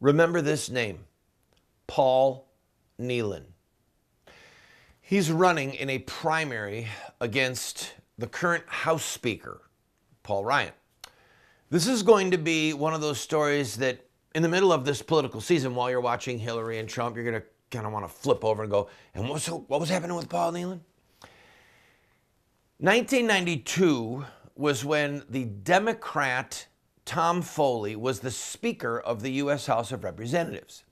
Remember this name, Paul Nealon. He's running in a primary against the current House Speaker, Paul Ryan. This is going to be one of those stories that in the middle of this political season, while you're watching Hillary and Trump, you're going to kind of want to flip over and go, and what was happening with Paul Nealon? 1992 was when the Democrat Tom Foley was the Speaker of the U.S. House of Representatives.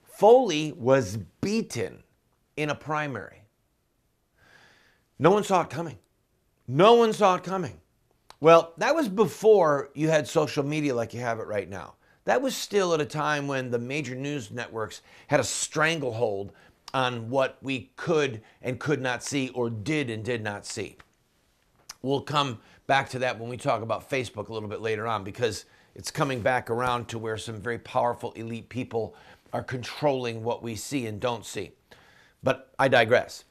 Foley was beaten in a primary. No one saw it coming. No one saw it coming. Well, that was before you had social media like you have it right now. That was still at a time when the major news networks had a stranglehold on what we could and could not see, or did and did not see. We'll come back to that when we talk about Facebook a little bit later on, because it's coming back around to where some very powerful elite people are controlling what we see and don't see. But I digress.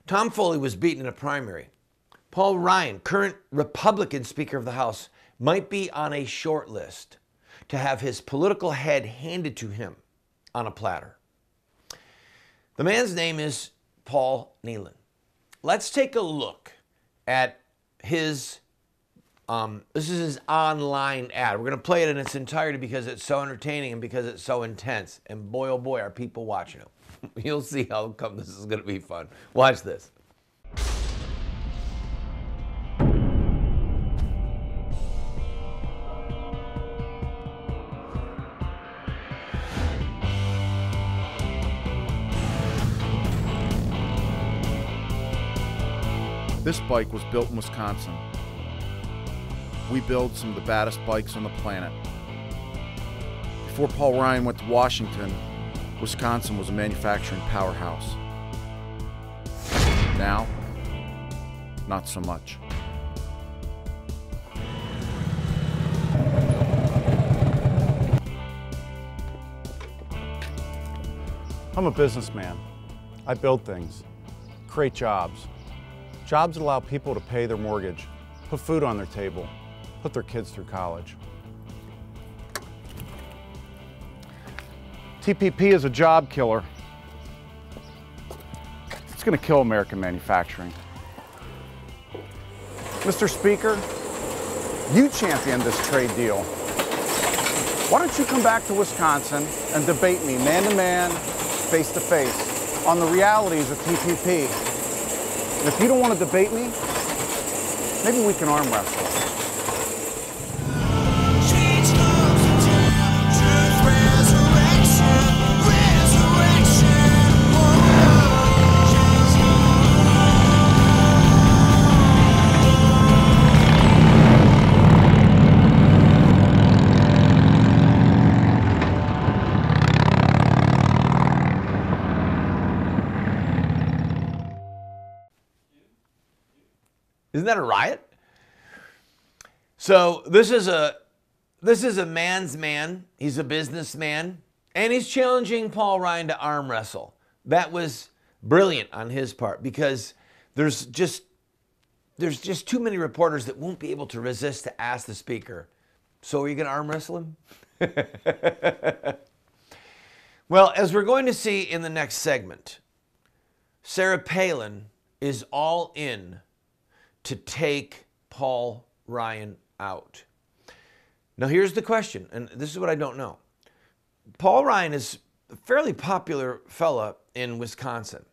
Tom Foley was beaten in a primary. Paul Ryan, current Republican Speaker of the House, might be on a short list to have his political head handed to him on a platter. The man's name is Paul Nealon. Let's take a look at his, this is his online ad. We're going to play it in its entirety because it's so entertaining and because it's so intense. And boy, oh boy, are people watching it. You'll see how come this is going to be fun. Watch this. This bike was built in Wisconsin. We build some of the baddest bikes on the planet. Before Paul Ryan went to Washington, Wisconsin was a manufacturing powerhouse. Now, not so much. I'm a businessman. I build things, create jobs. Jobs that allow people to pay their mortgage, put food on their table, put their kids through college. TPP is a job killer. It's going to kill American manufacturing. Mr. Speaker, you championed this trade deal. Why don't you come back to Wisconsin and debate me man to man, face to face, on the realities of TPP? And if you don't want to debate me, maybe we can arm wrestle. Isn't that a riot? So this is a man's man. He's a businessman, and he's challenging Paul Ryan to arm wrestle. That was brilliant on his part, because there's just too many reporters that won't be able to resist to ask the speaker, so are you going to arm wrestle him? Well, as we're going to see in the next segment, Sarah Palin is all in to take Paul Ryan out. Now here's the question, and this is what I don't know. Paul Ryan is a fairly popular fella in Wisconsin.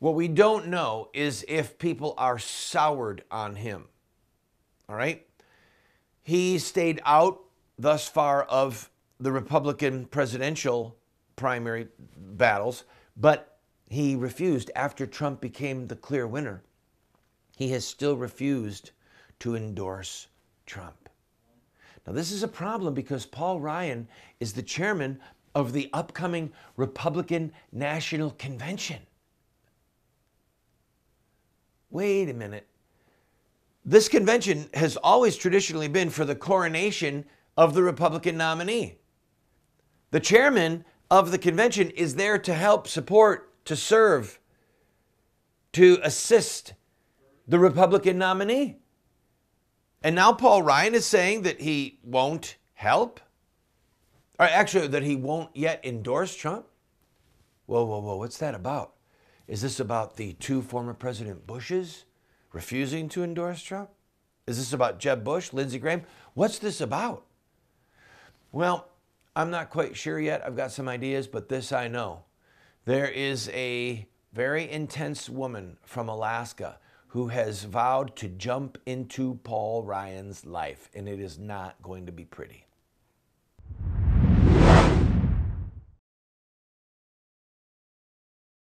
What we don't know is if people are soured on him. All right? He stayed out thus far of the Republican presidential primary battles, but he refused after Trump became the clear winner. He has still refused to endorse Trump. Now, this is a problem because Paul Ryan is the chairman of the upcoming Republican National Convention. Wait a minute. This convention has always traditionally been for the coronation of the Republican nominee. The chairman of the convention is there to help, support, to serve, to assist the Republican nominee. And now Paul Ryan is saying that he won't help? Or actually, that he won't yet endorse Trump? Whoa, whoa, whoa, what's that about? Is this about the 2 former President Bushes refusing to endorse Trump? Is this about Jeb Bush, Lindsey Graham? What's this about? Well, I'm not quite sure yet. I've got some ideas, but this I know. There is a very intense woman from Alaska who has vowed to jump into Paul Ryan's life, and it is not going to be pretty.